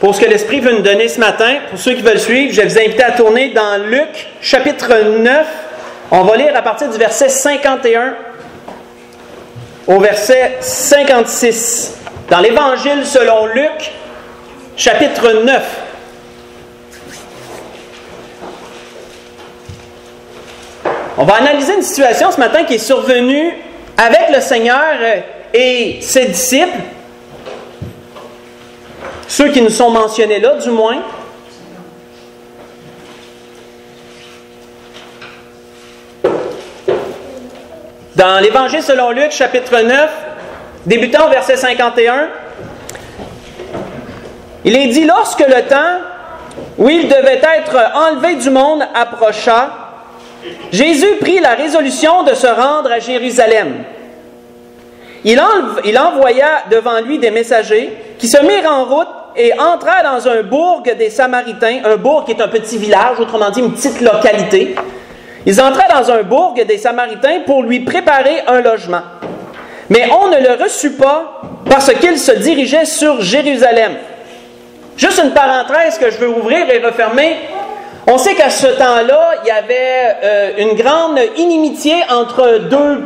pour ce que l'Esprit veut nous donner ce matin. Pour ceux qui veulent suivre, je vais vous inviter à tourner dans Luc, chapitre 9. On va lire à partir du verset 51 au verset 56. Dans l'Évangile selon Luc, chapitre 9. On va analyser une situation ce matin qui est survenue avec le Seigneur et ses disciples. Ceux qui nous sont mentionnés là, du moins. Dans l'Évangile selon Luc, chapitre 9, débutant au verset 51, il est dit, lorsque le temps où il devait être enlevé du monde approcha, Jésus prit la résolution de se rendre à Jérusalem. Il envoya devant lui des messagers qui se mirent en route et entrèrent dans un bourg des Samaritains, un bourg qui est un petit village, autrement dit une petite localité. Ils entrèrent dans un bourg des Samaritains pour lui préparer un logement. Mais on ne le reçut pas parce qu'il se dirigeait sur Jérusalem. Juste une parenthèse que je veux ouvrir et refermer. On sait qu'à ce temps-là, il y avait une grande inimitié entre deux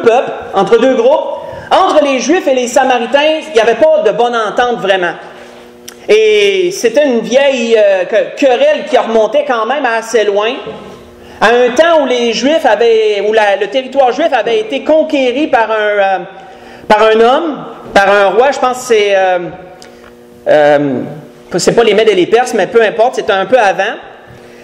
peuples, entre deux groupes. Entre les Juifs et les Samaritains, il n'y avait pas de bonne entente vraiment. Et c'était une vieille querelle qui remontait quand même assez loin. À un temps où les Juifs le territoire juif avait été conquéri par un homme, par un roi, je pense que c'est pas les Mèdes et les Perses, mais peu importe, c'était un peu avant.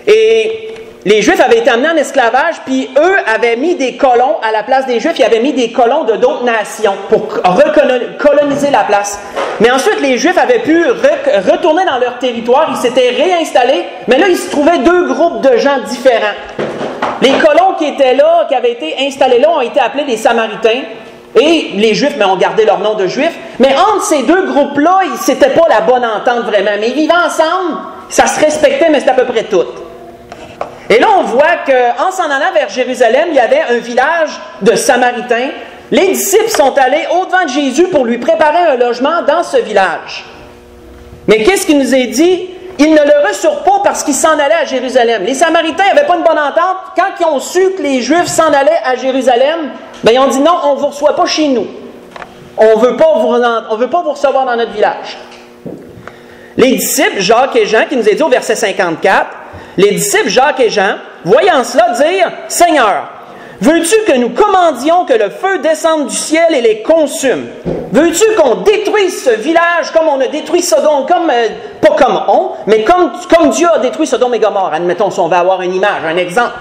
Et les Juifs avaient été amenés en esclavage, puis eux avaient mis des colons à la place des Juifs, ils avaient mis des colons de d'autres nations pour coloniser la place. Mais ensuite, les Juifs avaient pu retourner dans leur territoire, ils s'étaient réinstallés, mais là, il se trouvait deux groupes de gens différents. Les colons qui étaient là, qui avaient été installés là, ont été appelés les Samaritains, et les Juifs, mais ont gardé leur nom de Juifs. Mais entre ces deux groupes-là, c'était pas la bonne entente vraiment. Mais ils vivaient ensemble, ça se respectait, mais c'était à peu près tout. Et là, on voit qu'en s'en allant vers Jérusalem, il y avait un village de Samaritains. Les disciples sont allés au-devant de Jésus pour lui préparer un logement dans ce village. Mais qu'est-ce qu'il nous est dit? Ils ne le reçurent pas parce qu'ils s'en allaient à Jérusalem. Les Samaritains n'avaient pas une bonne entente. Quand ils ont su que les Juifs s'en allaient à Jérusalem, ben ils ont dit non, on ne vous reçoit pas chez nous. On ne veut pas vous recevoir dans notre village. Les disciples, Jacques et Jean, qui nous est dit au verset 54, les disciples Jacques et Jean, voyant cela, dirent, « Seigneur, veux-tu que nous commandions que le feu descende du ciel et les consume? Veux-tu qu'on détruise ce village comme on a détruit Sodome, pas comme on, mais comme Dieu a détruit Sodome et Gomorrhe? » Admettons, si on veut avoir une image, un exemple.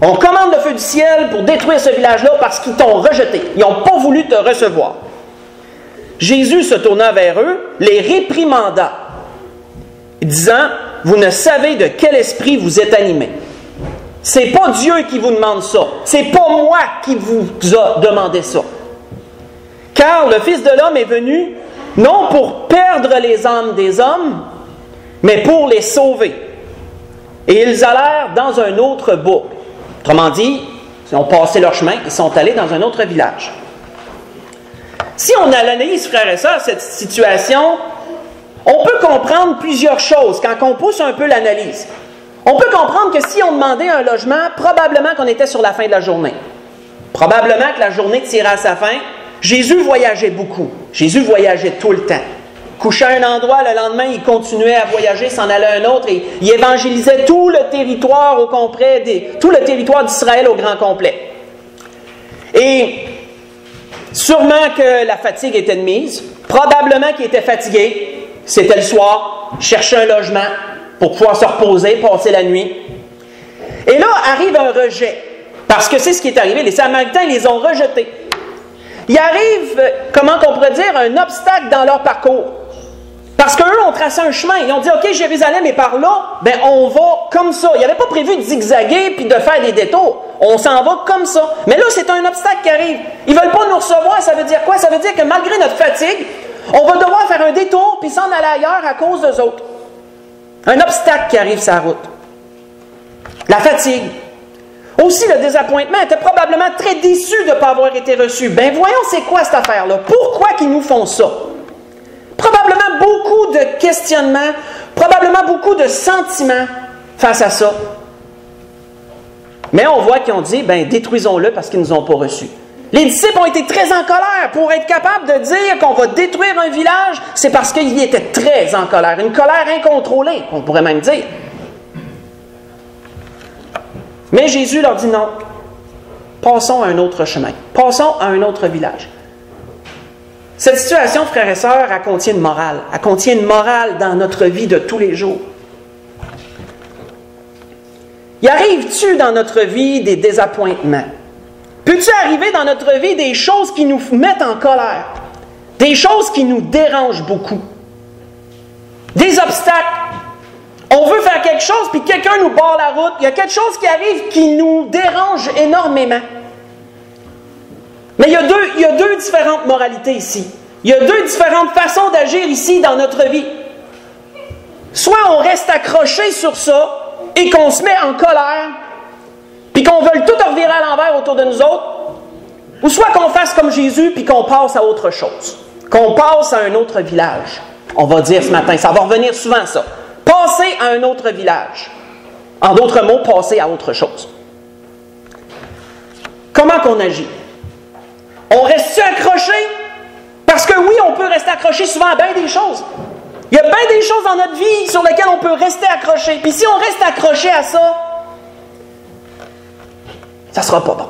On commande le feu du ciel pour détruire ce village-là parce qu'ils t'ont rejeté. Ils n'ont pas voulu te recevoir. Jésus se tourna vers eux, les réprimanda, disant, « Vous ne savez de quel esprit vous êtes animés. » C'est pas Dieu qui vous demande ça. C'est pas moi qui vous a demandé ça. Car le Fils de l'homme est venu, non pour perdre les âmes des hommes, mais pour les sauver. Et ils allèrent dans un autre bourg. Autrement dit, ils ont passé leur chemin, ils sont allés dans un autre village. Si on analyse, frères et sœurs, cette situation, on peut comprendre plusieurs choses quand on pousse un peu l'analyse. On peut comprendre que si on demandait un logement, probablement qu'on était sur la fin de la journée. Probablement que la journée tirait à sa fin. Jésus voyageait beaucoup. Jésus voyageait tout le temps. Couchait à un endroit, le lendemain, il continuait à voyager, s'en allait à un autre, et il évangélisait tout le territoire au complet, tout le territoire d'Israël au grand complet. Et sûrement que la fatigue était de mise. Probablement qu'il était fatigué. C'était le soir, cherchait un logement pour pouvoir se reposer, passer la nuit. Et là, arrive un rejet. Parce que c'est ce qui est arrivé. Les Samaritains les ont rejetés. Il arrive, comment on pourrait dire, un obstacle dans leur parcours. Parce qu'eux ont tracé un chemin. Ils ont dit, OK, Jérusalem est par là, ben on va comme ça. Ils n'avaient pas prévu de zigzaguer puis de faire des détours. On s'en va comme ça. Mais là, c'est un obstacle qui arrive. Ils ne veulent pas nous recevoir. Ça veut dire quoi? Ça veut dire que malgré notre fatigue, on va devoir faire un détour puis s'en aller ailleurs à cause d'eux autres. Un obstacle qui arrive sur la route. La fatigue. Aussi, le désappointement était probablement très déçu de ne pas avoir été reçu. Ben voyons, c'est quoi cette affaire-là? Pourquoi qu'ils nous font ça? Probablement beaucoup de questionnements, probablement beaucoup de sentiments face à ça. Mais on voit qu'ils ont dit, ben détruisons-le parce qu'ils ne nous ont pas reçus. Les disciples ont été très en colère. Pour être capables de dire qu'on va détruire un village, c'est parce qu'ils étaient très en colère. Une colère incontrôlée, on pourrait même dire. Mais Jésus leur dit non. Passons à un autre chemin. Passons à un autre village. Cette situation, frères et sœurs, elle contient une morale. Elle contient une morale dans notre vie de tous les jours. Y arrive-tu dans notre vie des désappointements? Peux-tu arriver dans notre vie des choses qui nous mettent en colère? Des choses qui nous dérangent beaucoup? Des obstacles? On veut faire quelque chose, puis quelqu'un nous barre la route. Il y a quelque chose qui arrive qui nous dérange énormément. Mais il y a deux différentes moralités ici. Il y a deux différentes façons d'agir ici dans notre vie. Soit on reste accroché sur ça et qu'on se met en colère, puis qu'on veuille tout revirer à l'envers autour de nous autres, ou soit qu'on fasse comme Jésus puis qu'on passe à autre chose. Qu'on passe à un autre village. On va dire ce matin, ça va revenir souvent ça. Passer à un autre village. En d'autres mots, passer à autre chose. Comment qu'on agit? On reste-tu accroché? Parce que oui, on peut rester accroché souvent à bien des choses. Il y a bien des choses dans notre vie sur lesquelles on peut rester accroché. Puis si on reste accroché à ça, ça ne sera pas bon.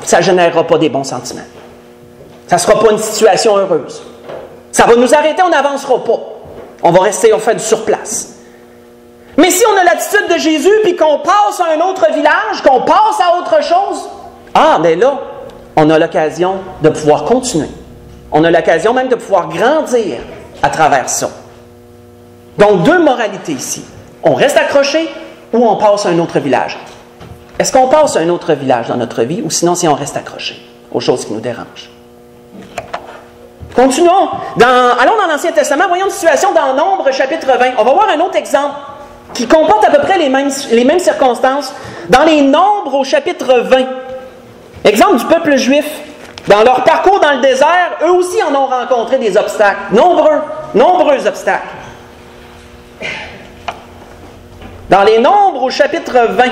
Ça ne générera pas des bons sentiments. Ça ne sera pas une situation heureuse. Ça va nous arrêter, on n'avancera pas. On va rester, on fait du surplace. Mais si on a l'attitude de Jésus, puis qu'on passe à un autre village, qu'on passe à autre chose, mais là, on a l'occasion de pouvoir continuer. On a l'occasion même de pouvoir grandir à travers ça. Donc, deux moralités ici. On reste accroché ou on passe à un autre village. Est-ce qu'on passe à un autre village dans notre vie ou sinon si on reste accroché aux choses qui nous dérangent? Continuons. Allons dans l'Ancien Testament, voyons une situation dans Nombre, chapitre 20. On va voir un autre exemple qui comporte à peu près les mêmes circonstances. Dans les Nombres au chapitre 20. Exemple du peuple juif. Dans leur parcours dans le désert, eux aussi en ont rencontré des obstacles. Nombreux obstacles. Dans les Nombres au chapitre 20.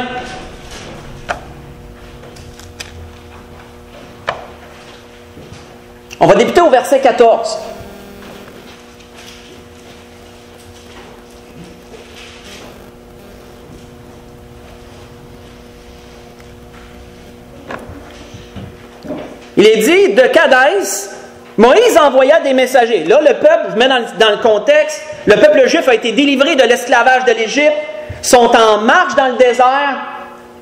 On va débuter au verset 14. Il est dit, de Kadès, Moïse envoya des messagers. Là, le peuple, je mets dans le contexte, le peuple juif a été délivré de l'esclavage de l'Égypte, sont en marche dans le désert,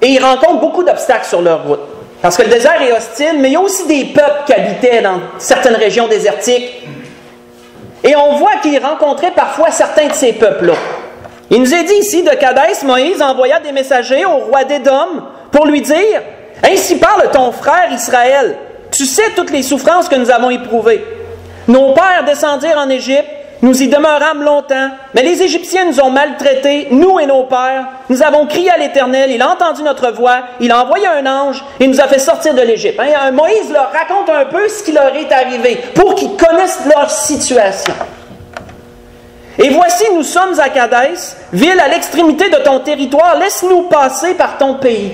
et ils rencontrent beaucoup d'obstacles sur leur route. Parce que le désert est hostile, mais il y a aussi des peuples qui habitaient dans certaines régions désertiques. Et on voit qu'ils rencontraient parfois certains de ces peuples-là. Il nous est dit ici, de Kadès, Moïse envoya des messagers au roi d'Édom pour lui dire, « Ainsi parle ton frère Israël. Tu sais toutes les souffrances que nous avons éprouvées. Nos pères descendirent en Égypte, nous y demeurâmes longtemps, mais les Égyptiens nous ont maltraités, nous et nos pères. Nous avons crié à l'Éternel, il a entendu notre voix, il a envoyé un ange et nous a fait sortir de l'Égypte. » Moïse leur raconte un peu ce qui leur est arrivé pour qu'ils connaissent leur situation. « Et voici, nous sommes à Kadès, ville à l'extrémité de ton territoire, laisse-nous passer par ton pays. »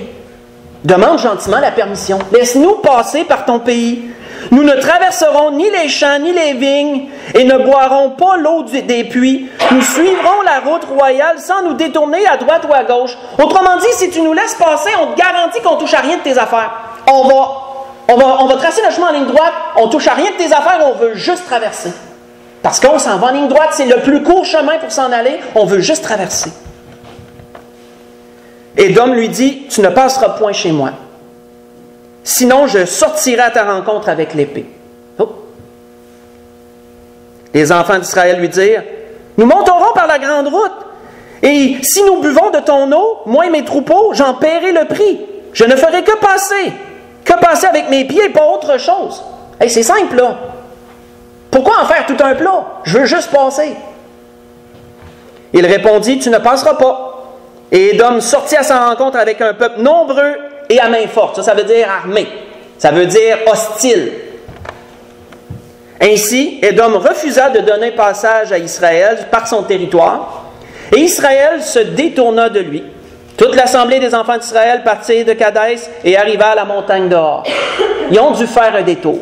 Demande gentiment la permission. « Laisse-nous passer par ton pays. Nous ne traverserons ni les champs ni les vignes et ne boirons pas l'eau des puits. Nous suivrons la route royale sans nous détourner à droite ou à gauche. » Autrement dit, si tu nous laisses passer, on te garantit qu'on ne touche à rien de tes affaires. On va tracer le chemin en ligne droite, on ne touche à rien de tes affaires, on veut juste traverser. Parce qu'on s'en va en ligne droite, c'est le plus court chemin pour s'en aller, on veut juste traverser. Édom lui dit, « Tu ne passeras point chez moi. Sinon, je sortirai à ta rencontre avec l'épée. » Oh. Les enfants d'Israël lui dirent, « Nous monterons par la grande route, et si nous buvons de ton eau, moi et mes troupeaux, j'en paierai le prix. Je ne ferai que passer avec mes pieds, pas autre chose. » Hey, c'est simple, là. Pourquoi en faire tout un plat? Je veux juste passer. Il répondit, « Tu ne passeras pas. » Et Édom sortit à sa rencontre avec un peuple nombreux et à main forte. Ça veut dire armé. Ça veut dire hostile. Ainsi, Édom refusa de donner passage à Israël par son territoire, et Israël se détourna de lui. Toute l'assemblée des enfants d'Israël partit de Kadès et arriva à la montagne d'Or. Ils ont dû faire un détour.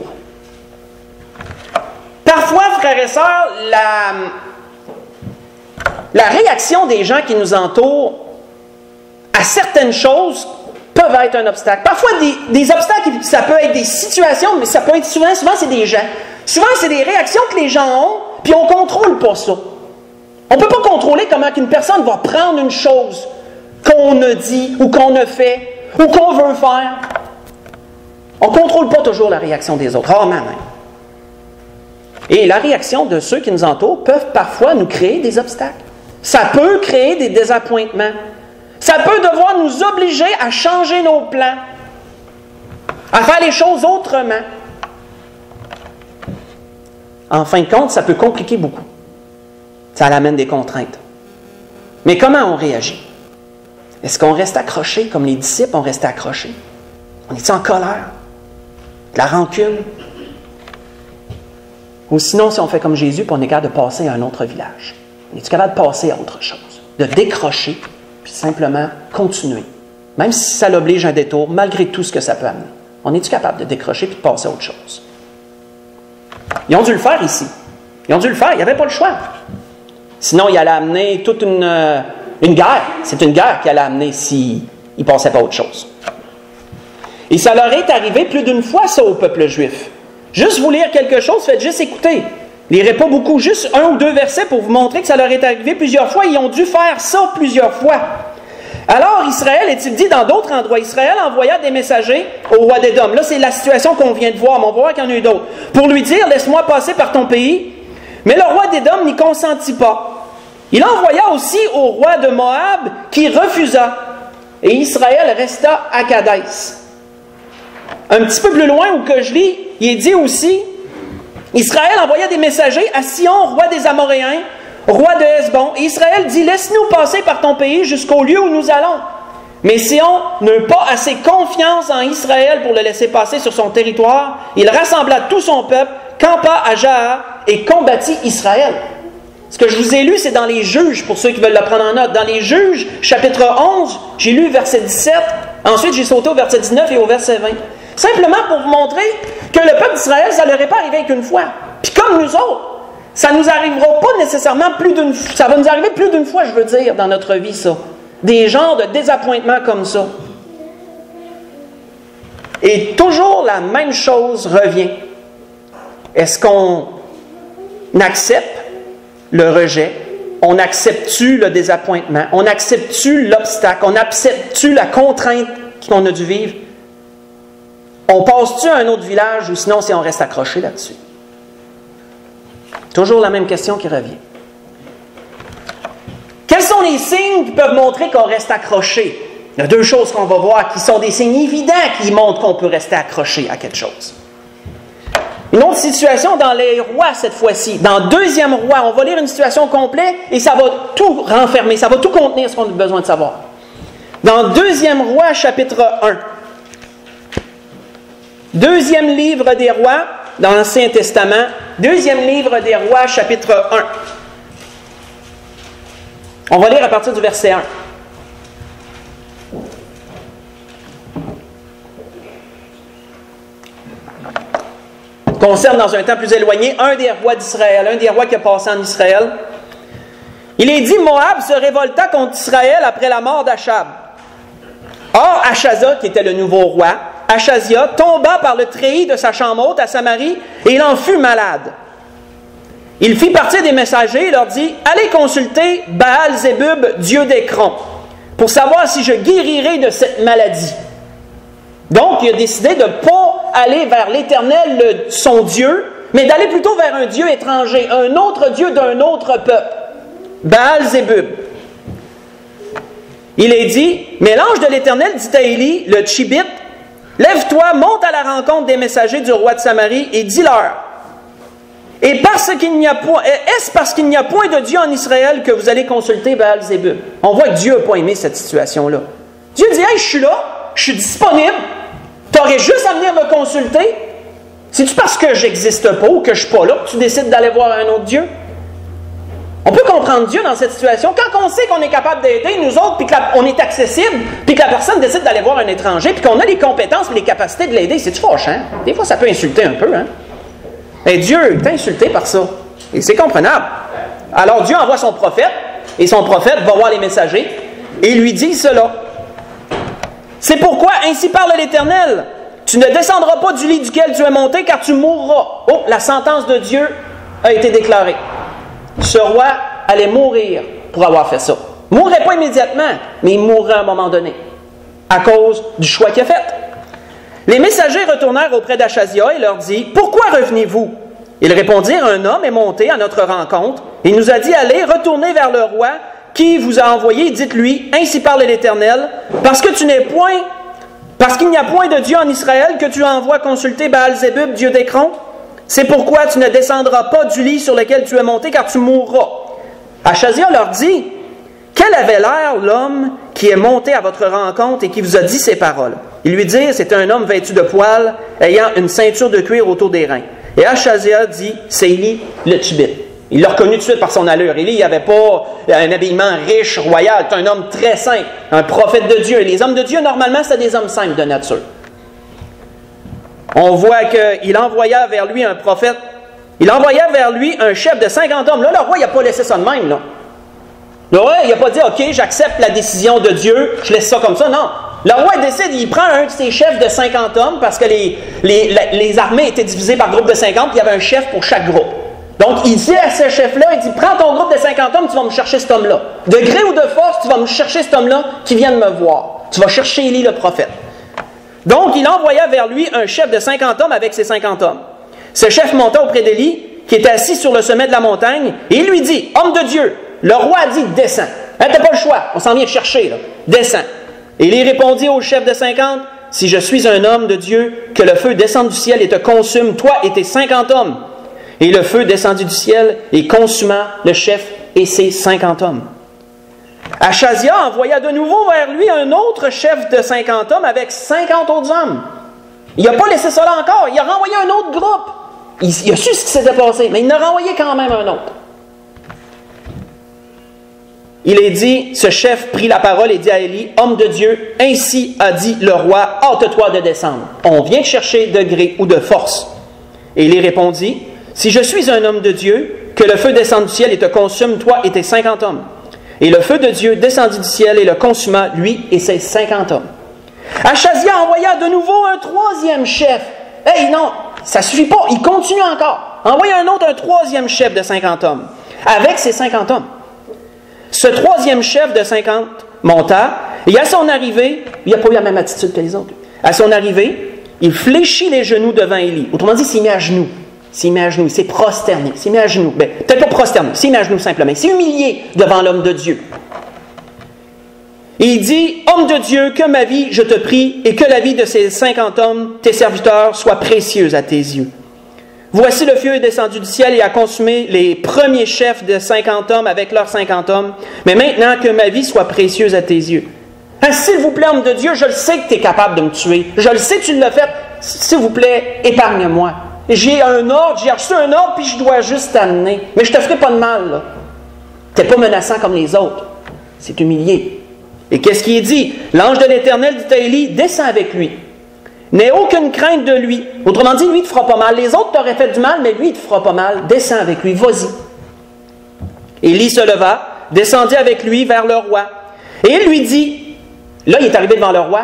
Parfois, frères et sœurs, la réaction des gens qui nous entourent à certaines choses peuvent être un obstacle. Parfois, des obstacles, ça peut être des situations, mais ça peut être souvent c'est des gens. Souvent, c'est des réactions que les gens ont, puis on ne contrôle pas ça. On ne peut pas contrôler comment une personne va prendre une chose qu'on a dit, ou qu'on a fait, ou qu'on veut faire. On ne contrôle pas toujours la réaction des autres, rarement même. Et la réaction de ceux qui nous entourent peuvent parfois nous créer des obstacles. Ça peut créer des désappointements. Ça peut devoir nous obliger à changer nos plans, à faire les choses autrement. En fin de compte, ça peut compliquer beaucoup. Ça amène des contraintes. Mais comment on réagit? Est-ce qu'on reste accroché comme les disciples ont resté accrochés? On est-il en colère? De la rancune? Ou sinon, si on fait comme Jésus, puis on est capable de passer à un autre village. On est-tu capable de passer à autre chose? De décrocher, puis simplement continuer. Même si ça l'oblige à un détour, malgré tout ce que ça peut amener. On est-tu capable de décrocher puis de passer à autre chose? Ils ont dû le faire ici. Ils ont dû le faire, il n'y avait pas le choix. Sinon, il allait amener toute une guerre. C'est une guerre qu'il allait amener s'il ne passait pas à autre chose. Et ça leur est arrivé plus d'une fois, ça, au peuple juif. Juste vous lire quelque chose, faites juste écouter. Lirez pas beaucoup, juste un ou deux versets pour vous montrer que ça leur est arrivé plusieurs fois. Ils ont dû faire ça plusieurs fois. Alors, Israël, est-il dit dans d'autres endroits, Israël envoya des messagers au roi d'Édom. Là, c'est la situation qu'on vient de voir, mais on va voir qu'il y en a eu d'autres. Pour lui dire, laisse-moi passer par ton pays. Mais le roi d'Édom n'y consentit pas. Il envoya aussi au roi de Moab qui refusa. Et Israël resta à Kadès. Un petit peu plus loin où que je lis, il est dit aussi, Israël envoya des messagers à Sion, roi des Amoréens, roi de Hesbon. Et Israël dit, laisse-nous passer par ton pays jusqu'au lieu où nous allons. Mais Sion n'eut pas assez confiance en Israël pour le laisser passer sur son territoire. Il rassembla tout son peuple, campa à Jaha et combattit Israël. Ce que je vous ai lu, c'est dans les Juges, pour ceux qui veulent le prendre en note. Dans les Juges, chapitre 11, j'ai lu verset 17. Ensuite, j'ai sauté au verset 19 et au verset 20. Simplement pour vous montrer que le peuple d'Israël, ça ne leur est pas arrivé qu'une fois. Puis comme nous autres, ça ne nous arrivera pas nécessairement plus d'une fois. Ça va nous arriver plus d'une fois, je veux dire, dans notre vie, ça. Des genres de désappointements comme ça. Et toujours la même chose revient. Est-ce qu'on accepte le rejet? On accepte-tu le désappointement? On accepte-tu l'obstacle? On accepte-tu la contrainte qu'on a dû vivre? On passe-tu à un autre village ou sinon si on reste accroché là-dessus? Toujours la même question qui revient. Quels sont les signes qui peuvent montrer qu'on reste accroché? Il y a deux choses qu'on va voir qui sont des signes évidents qui montrent qu'on peut rester accroché à quelque chose. Une autre situation dans les rois cette fois-ci. Dans 2e roi, on va lire une situation complète et ça va tout renfermer, ça va tout contenir ce qu'on a besoin de savoir. Dans 2e roi, chapitre 1. 2e livre des rois, dans l'Ancien Testament. 2e livre des rois, chapitre 1. On va lire à partir du verset 1. Concerne dans un temps plus éloigné un des rois d'Israël, un des rois qui a passé en Israël. Il est dit, Moab se révolta contre Israël après la mort d'Achab. Or, Achaza, qui était le nouveau roi, Achazia, tomba par le treillis de sa chambre haute à Samarie et il en fut malade. Il fit partir des messagers et leur dit, allez consulter Baal-Zébub, dieu d'Écron, pour savoir si je guérirai de cette maladie. Donc, il a décidé de ne pas aller vers l'Éternel, son Dieu, mais d'aller plutôt vers un Dieu étranger, un autre Dieu d'un autre peuple, Baal-Zébub. Il est dit, mais l'ange de l'Éternel dit à Élie, le Tchibite, lève-toi, monte à la rencontre des messagers du roi de Samarie et dis-leur, est-ce parce qu'il n'y a point de Dieu en Israël que vous allez consulter Baal-Zébub? On voit que Dieu n'a pas aimé cette situation-là. Dieu dit, hey, je suis là, je suis disponible, tu aurais juste à venir me consulter. C'est-tu parce que j'existe pas ou que je suis pas là que tu décides d'aller voir un autre Dieu? On peut comprendre Dieu dans cette situation. Quand on sait qu'on est capable d'aider, nous autres, puis qu'on est accessible, puis que la personne décide d'aller voir un étranger, puis qu'on a les compétences et les capacités de l'aider, c'est-tu fâchant? Des fois, ça peut insulter un peu, hein? Et Dieu est insulté par ça. Et c'est comprenable. Alors Dieu envoie son prophète, et son prophète va voir les messagers, et lui dit cela. C'est pourquoi, ainsi parle l'Éternel, tu ne descendras pas du lit duquel tu es monté, car tu mourras. Oh, la sentence de Dieu a été déclarée. Ce roi allait mourir pour avoir fait ça. Il ne mourrait pas immédiatement, mais il mourrait à un moment donné, à cause du choix qu'il a fait. Les messagers retournèrent auprès d'Achazia et leur dit, « Pourquoi revenez-vous? » Ils répondirent, « Un homme est monté à notre rencontre, et il nous a dit, allez, retournez vers le roi qui vous a envoyé, dites-lui, ainsi parle l'Éternel, parce qu'il n'y a point de Dieu en Israël que tu envoies consulter Baal-Zébub, Dieu d'Écron. C'est pourquoi tu ne descendras pas du lit sur lequel tu es monté, car tu mourras. » Achazia leur dit, « Quel avait l'air l'homme qui est monté à votre rencontre et qui vous a dit ces paroles? » Ils lui dirent, « C'était un homme vêtu de poils, ayant une ceinture de cuir autour des reins. » Et Achazia dit, « C'est Élie le Tishbite. » Il l'a reconnu tout de suite par son allure. Élie, il n'avait pas un habillement riche, royal. C'est un homme très simple, un prophète de Dieu. Et les hommes de Dieu, normalement, c'est des hommes simples de nature. On voit qu'il envoya vers lui un prophète. Il envoya vers lui un chef de 50 hommes. Là, le roi, il n'a pas laissé ça de même. Là. Le roi, il n'a pas dit, OK, j'accepte la décision de Dieu, je laisse ça comme ça. Non. Le roi décide, il prend un de ses chefs de 50 hommes parce que les armées étaient divisées par groupes de 50, puis il y avait un chef pour chaque groupe. Donc, il dit à ce chef-là, il dit, prends ton groupe de 50 hommes, tu vas me chercher cet homme-là. De gré ou de force, tu vas me chercher cet homme-là qui vient de me voir. Tu vas chercher Élie le prophète. Donc, il envoya vers lui un chef de 50 hommes avec ses 50 hommes. Ce chef monta auprès d'Élie, qui était assis sur le sommet de la montagne, et il lui dit, « Homme de Dieu, le roi a dit, descends. Hein, t'as pas le choix, on s'en vient te chercher, là. Descends. » Et Élie répondit au chef de 50, « Si je suis un homme de Dieu, que le feu descende du ciel et te consume, toi et tes 50 hommes. » Et le feu descendit du ciel et consuma le chef et ses 50 hommes. Achazia envoya de nouveau vers lui un autre chef de 50 hommes avec 50 autres hommes. Il n'a pas laissé ça là encore. Il a renvoyé un autre groupe. Il a su ce qui s'était passé, mais il en a renvoyé quand même un autre. Il est dit, ce chef prit la parole et dit à Élie, « Homme de Dieu, ainsi a dit le roi, hâte-toi de descendre. On vient te chercher de gré ou de force. » Et Élie répondit, « Si je suis un homme de Dieu, que le feu descende du ciel et te consume, toi et tes 50 hommes. » Et le feu de Dieu descendit du ciel et le consuma, lui et ses 50 hommes. Achazia envoya de nouveau un troisième chef. Hey, non, ça ne suffit pas, il continue encore. Envoya un troisième chef de 50 hommes, avec ses 50 hommes. Ce troisième chef de 50 monta, et à son arrivée, il n'a pas eu la même attitude que les autres. À son arrivée, il fléchit les genoux devant Élie. Autrement dit, il s'est mis à genoux. Il s'est prosterné. Il s'est mis à genoux. Ben, peut-être pas prosterné, il s'est mis à genoux simplement. Il s'est humilié devant l'homme de Dieu. Et il dit, « Homme de Dieu, que ma vie, je te prie, et que la vie de ces 50 hommes, tes serviteurs, soit précieuse à tes yeux. Voici le feu est descendu du ciel et a consumé les premiers chefs de 50 hommes avec leurs 50 hommes. Mais maintenant, que ma vie soit précieuse à tes yeux. Hein, s'il vous plaît, homme de Dieu, je le sais que tu es capable de me tuer. Je le sais que tu l'as fait. S'il vous plaît, épargne-moi. J'ai un ordre, j'ai reçu un ordre, puis je dois juste t'amener. Mais je ne te ferai pas de mal. Tu n'es pas menaçant comme les autres. C'est humilié. Et qu'est-ce qu'il dit? L'ange de l'Éternel dit à Élie, descends avec lui. N'aie aucune crainte de lui. Autrement dit, lui, il te fera pas mal. Les autres t'auraient fait du mal, mais lui, il te fera pas mal. Descends avec lui, vas-y. Élie se leva, descendit avec lui vers le roi. Et il lui dit, là, il est arrivé devant le roi,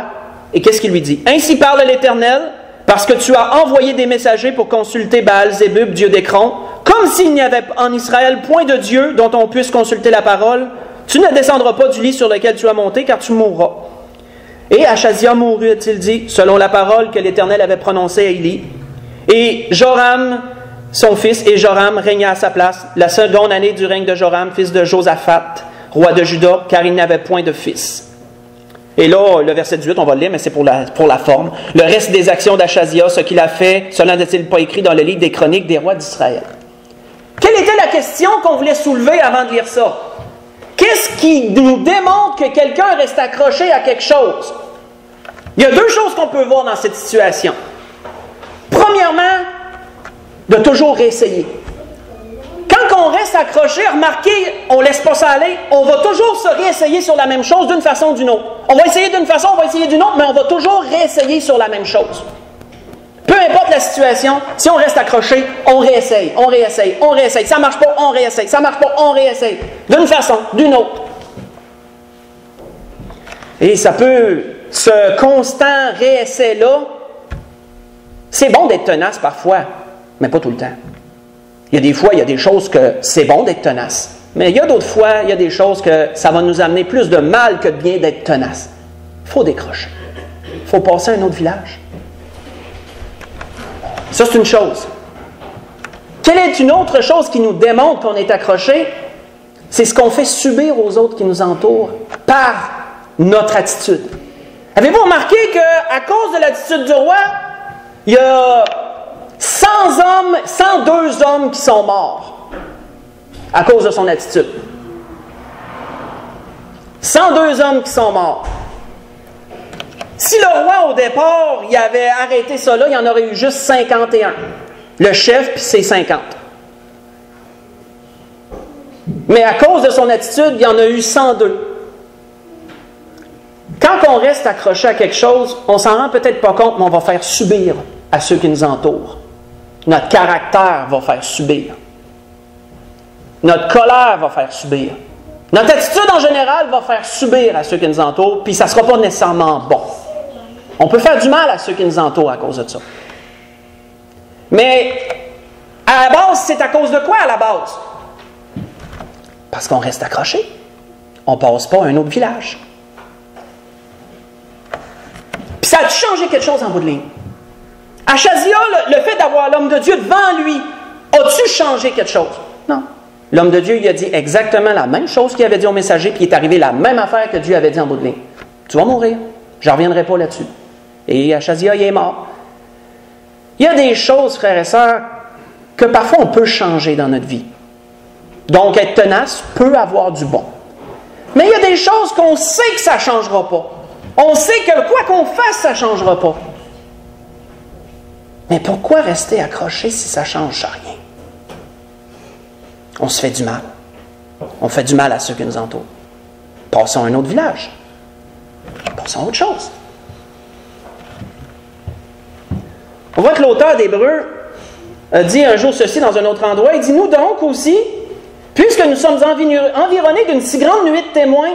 et qu'est-ce qu'il lui dit? Ainsi parle l'Éternel, parce que tu as envoyé des messagers pour consulter Baal-Zébub, Dieu d'Écron, comme s'il n'y avait en Israël point de Dieu dont on puisse consulter la parole. Tu ne descendras pas du lit sur lequel tu as monté, car tu mourras. Et Achazia mourut, a-t-il dit, selon la parole que l'Éternel avait prononcée à Élie. Et Joram, son fils, et Joram régna à sa place, la seconde année du règne de Joram, fils de Josaphat, roi de Juda, car il n'avait point de fils. Et là, le verset 18, on va le lire, mais c'est pour la forme. Le reste des actions d'Achazia, ce qu'il a fait, cela n'est-il pas écrit dans le livre des chroniques des rois d'Israël? Quelle était la question qu'on voulait soulever avant de lire ça? Qu'est-ce qui nous démontre que quelqu'un reste accroché à quelque chose? Il y a deux choses qu'on peut voir dans cette situation. Premièrement, de toujours réessayer. Quand on reste accroché, remarquez, on ne laisse pas ça aller, on va toujours se réessayer sur la même chose d'une façon ou d'une autre. On va essayer d'une façon, on va essayer d'une autre, mais on va toujours réessayer sur la même chose. Peu importe la situation, si on reste accroché, on réessaye, on réessaye, on réessaye. Ça ne marche pas, on réessaye, ça ne marche pas, on réessaye. D'une façon, d'une autre. Et ça peut, ce constant réessai-là, c'est bon d'être tenace parfois, mais pas tout le temps. Il y a des fois, il y a des choses que c'est bon d'être tenace. Mais il y a d'autres fois, il y a des choses que ça va nous amener plus de mal que de bien d'être tenace. Il faut décrocher. Il faut passer à un autre village. Ça, c'est une chose. Quelle est une autre chose qui nous démontre qu'on est accroché? C'est ce qu'on fait subir aux autres qui nous entourent par notre attitude. Avez-vous remarqué qu'à cause de l'attitude du roi, il y a 102 hommes qui sont morts à cause de son attitude. 102 hommes qui sont morts. Si le roi, au départ, il avait arrêté ça là, il y en aurait eu juste 51. Le chef, puis ses 50. Mais à cause de son attitude, il y en a eu 102. Quand on reste accroché à quelque chose, on s'en rend peut-être pas compte, mais on va faire subir à ceux qui nous entourent. Notre caractère va faire subir. Notre colère va faire subir. Notre attitude en général va faire subir à ceux qui nous entourent, puis ça ne sera pas nécessairement bon. On peut faire du mal à ceux qui nous entourent à cause de ça. Mais à la base, c'est à cause de quoi à la base? Parce qu'on reste accroché. On ne passe pas à un autre village. Puis ça a changé quelque chose en bout de ligne. Achazia, le fait d'avoir l'homme de Dieu devant lui, a-tu changé quelque chose? Non. L'homme de Dieu, il a dit exactement la même chose qu'il avait dit au messager, puis il est arrivé la même affaire que Dieu avait dit en bout de ligne. Tu vas mourir. Je ne reviendrai pas là-dessus. Et Achazia, il est mort. Il y a des choses, frères et sœurs, que parfois on peut changer dans notre vie. Donc, être tenace peut avoir du bon. Mais il y a des choses qu'on sait que ça ne changera pas. On sait que quoi qu'on fasse, ça ne changera pas. Mais pourquoi rester accroché si ça ne change rien? On se fait du mal. On fait du mal à ceux qui nous entourent. Passons à un autre village. Passons à autre chose. On voit que l'auteur d'Hébreux a dit un jour ceci dans un autre endroit. Il dit, nous donc aussi, puisque nous sommes environnés d'une si grande nuée de témoins,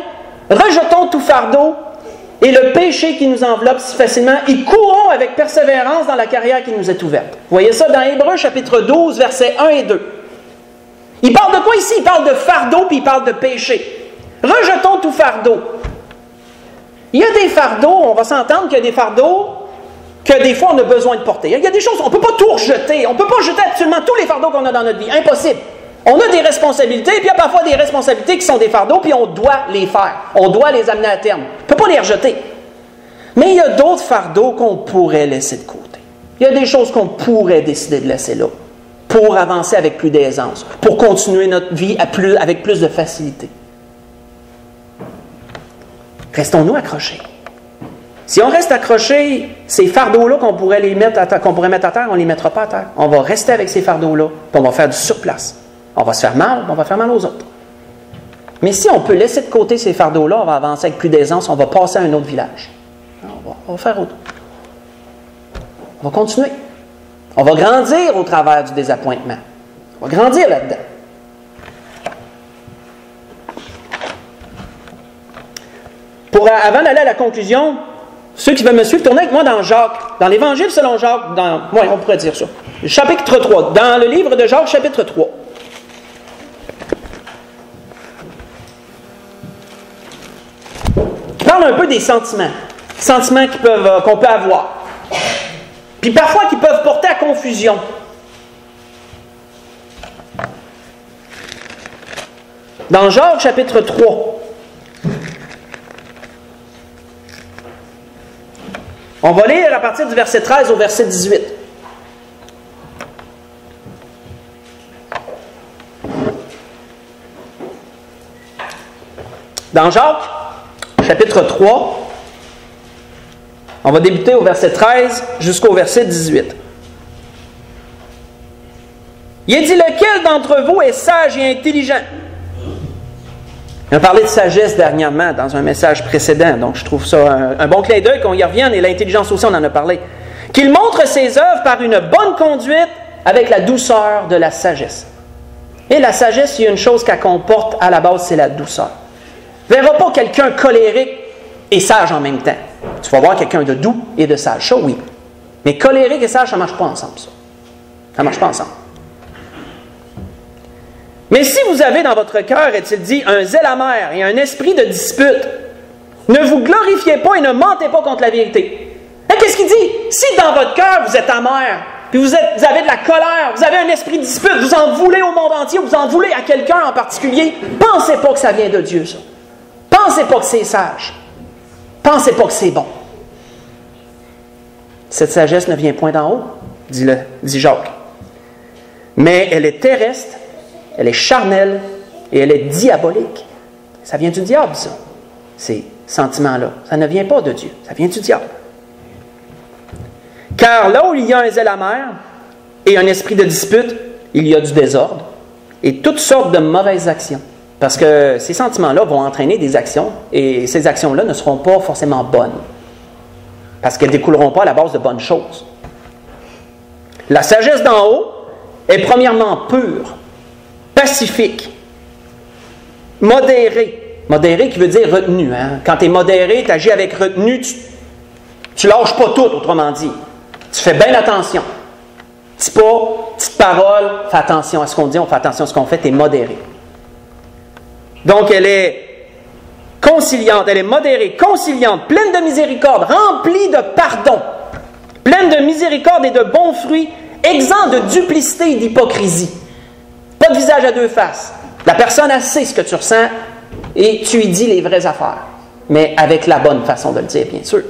rejetons tout fardeau et le péché qui nous enveloppe si facilement et courons avec persévérance dans la carrière qui nous est ouverte. Vous voyez ça dans Hébreux chapitre 12, versets 1 et 2. Il parle de quoi ici? Il parle de fardeau puis il parle de péché. Rejetons tout fardeau. Il y a des fardeaux, on va s'entendre qu'il y a des fardeaux que des fois on a besoin de porter. Il y a des choses, on ne peut pas tout rejeter. On ne peut pas jeter absolument tous les fardeaux qu'on a dans notre vie. Impossible. On a des responsabilités, puis il y a parfois des responsabilités qui sont des fardeaux, puis on doit les faire. On doit les amener à terme. On ne peut pas les rejeter. Mais il y a d'autres fardeaux qu'on pourrait laisser de côté. Il y a des choses qu'on pourrait décider de laisser là, pour avancer avec plus d'aisance, pour continuer notre vie avec plus de facilité. Restons-nous accrochés. Si on reste accrochés, ces fardeaux-là qu'on pourrait mettre à terre, on ne les mettra pas à terre. On va rester avec ces fardeaux-là, puis on va faire du surplace. On va se faire mal, on va faire mal aux autres. Mais si on peut laisser de côté ces fardeaux-là, on va avancer avec plus d'aisance, on va passer à un autre village. On va faire autre. On va continuer. On va grandir au travers du désappointement. On va grandir là-dedans. Avant d'aller à la conclusion, ceux qui veulent me suivre, tournez avec moi dans Jacques, dans l'Évangile selon Jacques, on pourrait dire ça. Chapitre 3, dans le livre de Jacques, chapitre 3. Il parle un peu des sentiments qu'on peut avoir. Puis parfois qui peuvent porter à confusion. Dans Jacques, chapitre 3, on va lire à partir du verset 13 au verset 18. Dans Jacques, chapitre 3, on va débuter au verset 13 jusqu'au verset 18. Il a dit, lequel d'entre vous est sage et intelligent? On a parlé de sagesse dernièrement dans un message précédent, donc je trouve ça un bon clin d'œil qu'on y revienne, et l'intelligence aussi, on en a parlé. Qu'il montre ses œuvres par une bonne conduite avec la douceur de la sagesse. Et la sagesse, il y a une chose qu'elle comporte à la base, c'est la douceur. Tu ne verras pas quelqu'un colérique et sage en même temps. Tu vas voir quelqu'un de doux et de sage, ça oui. Mais colérique et sage, ça ne marche pas ensemble, ça. Ça ne marche pas ensemble. Mais si vous avez dans votre cœur, est-il dit, un zèle amer et un esprit de dispute, ne vous glorifiez pas et ne mentez pas contre la vérité. Et qu'est-ce qu'il dit? Si dans votre cœur, vous êtes amer, puis vous avez de la colère, vous avez un esprit de dispute, vous en voulez au monde entier, vous en voulez à quelqu'un en particulier, pensez pas que ça vient de Dieu, ça. Pensez pas que c'est sage. Pensez pas que c'est bon. Cette sagesse ne vient point d'en haut, dit Jacques. Mais elle est terrestre, elle est charnelle et elle est diabolique. Ça vient du diable, ça. Ces sentiments-là. Ça ne vient pas de Dieu, ça vient du diable. Car là où il y a un zèle amer et un esprit de dispute, il y a du désordre et toutes sortes de mauvaises actions. Parce que ces sentiments-là vont entraîner des actions et ces actions-là ne seront pas forcément bonnes. Parce qu'elles ne découleront pas à la base de bonnes choses. La sagesse d'en haut est premièrement pure, pacifique, modérée. Modérée qui veut dire retenue. Hein? Quand tu es modéré, tu agis avec retenue, tu lâches pas tout, autrement dit. Tu fais bien attention. Petit pas, petite parole, fais attention à ce qu'on dit, on fait attention à ce qu'on fait, tu es modéré. Donc elle est conciliante, elle est modérée, conciliante, pleine de miséricorde, remplie de pardon, pleine de miséricorde et de bons fruits, exempt de duplicité et d'hypocrisie. Pas de visage à deux faces. La personne, elle sait ce que tu ressens et tu lui dis les vraies affaires, mais avec la bonne façon de le dire, bien sûr.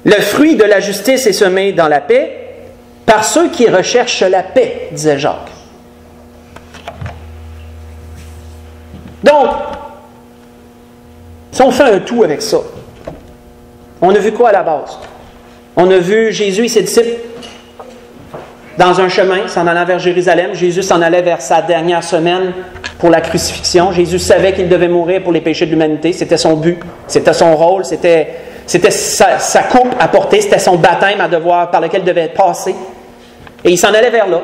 Le fruit de la justice est semé dans la paix par ceux qui recherchent la paix, disait Jacques. Donc, si on fait un tout avec ça, on a vu quoi à la base? On a vu Jésus et ses disciples dans un chemin, s'en allant vers Jérusalem. Jésus s'en allait vers sa dernière semaine pour la crucifixion. Jésus savait qu'il devait mourir pour les péchés de l'humanité. C'était son but, c'était son rôle, c'était sa coupe à porter, c'était son baptême à devoir, par lequel il devait passer. Et il s'en allait vers là.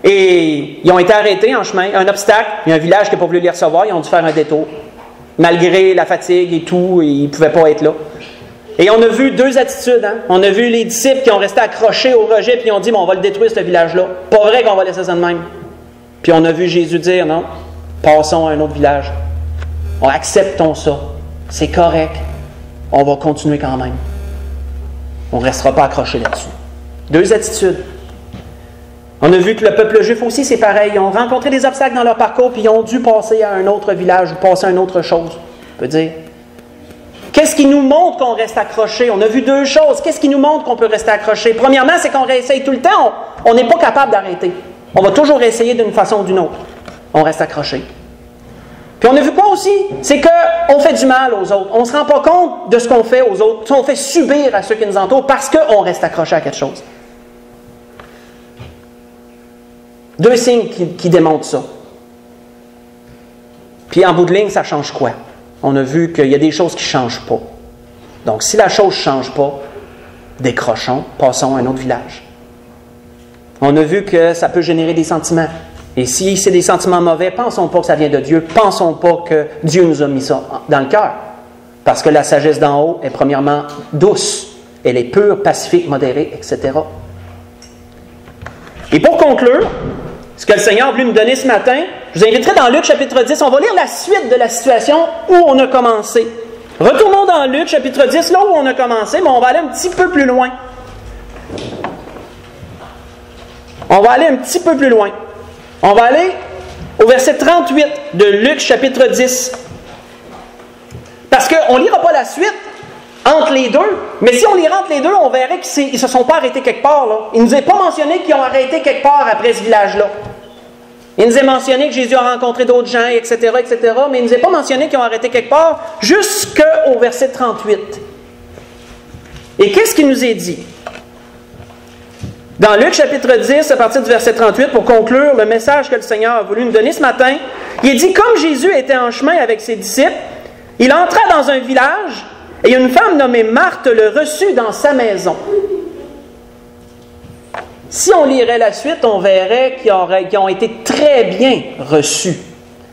Et ils ont été arrêtés en chemin, un obstacle, il y a un village qui n'a pas voulu les recevoir, ils ont dû faire un détour. Malgré la fatigue et tout, ils ne pouvaient pas être là. Et on a vu deux attitudes. Hein? On a vu les disciples qui ont resté accrochés au rejet, puis ils ont dit, bon, on va le détruire, ce village-là. Pas vrai qu'on va laisser ça de même. Puis on a vu Jésus dire, non, passons à un autre village. Acceptons ça. C'est correct. On va continuer quand même. On ne restera pas accroché là-dessus. Deux attitudes. On a vu que le peuple juif aussi, c'est pareil. Ils ont rencontré des obstacles dans leur parcours, puis ils ont dû passer à un autre village ou passer à une autre chose. On peut dire. Qu'est-ce qui nous montre qu'on reste accroché? On a vu deux choses. Qu'est-ce qui nous montre qu'on peut rester accroché? Premièrement, c'est qu'on réessaye tout le temps. On n'est pas capable d'arrêter. On va toujours essayer d'une façon ou d'une autre. On reste accroché. Puis on a vu quoi aussi? C'est qu'on fait du mal aux autres. On ne se rend pas compte de ce qu'on fait aux autres. On fait subir à ceux qui nous entourent parce qu'on reste accroché à quelque chose. Deux signes qui démontrent ça. Puis en bout de ligne, ça change quoi? On a vu qu'il y a des choses qui ne changent pas. Donc si la chose ne change pas, décrochons, passons à un autre village. On a vu que ça peut générer des sentiments. Et si c'est des sentiments mauvais, pensons pas que ça vient de Dieu. Pensons pas que Dieu nous a mis ça dans le cœur. Parce que la sagesse d'en haut est premièrement douce. Elle est pure, pacifique, modérée, etc. Et pour conclure, ce que le Seigneur a voulu nous donner ce matin, je vous inviterai dans Luc chapitre 10. On va lire la suite de la situation où on a commencé. Retournons dans Luc chapitre 10, là où on a commencé, mais on va aller un petit peu plus loin. On va aller un petit peu plus loin. On va aller au verset 38 de Luc chapitre 10. Parce qu'on ne lira pas la suite entre les deux, mais si on les rentre les deux, on verrait qu'ils ne se sont pas arrêtés quelque part. Là. Il ne nous est pas mentionné qu'ils ont arrêté quelque part après ce village-là. Il nous est mentionné que Jésus a rencontré d'autres gens, etc., etc., mais il ne nous est pas mentionné qu'ils ont arrêté quelque part jusqu'au verset 38. Et qu'est-ce qu'il nous est dit? Dans Luc chapitre 10, à partir du verset 38, pour conclure le message que le Seigneur a voulu nous donner ce matin, il est dit, comme Jésus était en chemin avec ses disciples, il entra dans un village et une femme nommée Marthe le reçut dans sa maison. Si on lirait la suite, on verrait qu'ils ont été très bien reçus,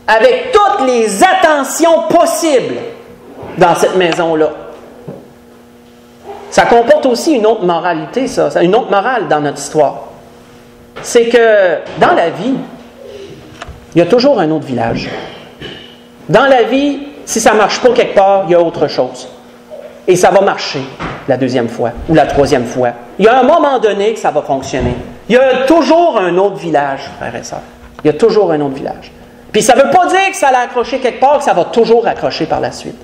avec toutes les attentions possibles dans cette maison-là. Ça comporte aussi une autre moralité, ça, une autre morale dans notre histoire. C'est que dans la vie, il y a toujours un autre village. Dans la vie, si ça ne marche pas quelque part, il y a autre chose. Et ça va marcher la deuxième fois ou la troisième fois. Il y a un moment donné que ça va fonctionner. Il y a toujours un autre village, frères et sœurs. Il y a toujours un autre village. Puis ça ne veut pas dire que ça allait accrocher quelque part, que ça va toujours accrocher par la suite.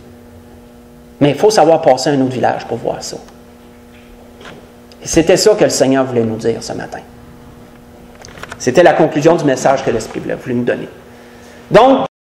Mais il faut savoir passer à un autre village pour voir ça. Et c'était ça que le Seigneur voulait nous dire ce matin. C'était la conclusion du message que l'Esprit voulait nous donner. Donc,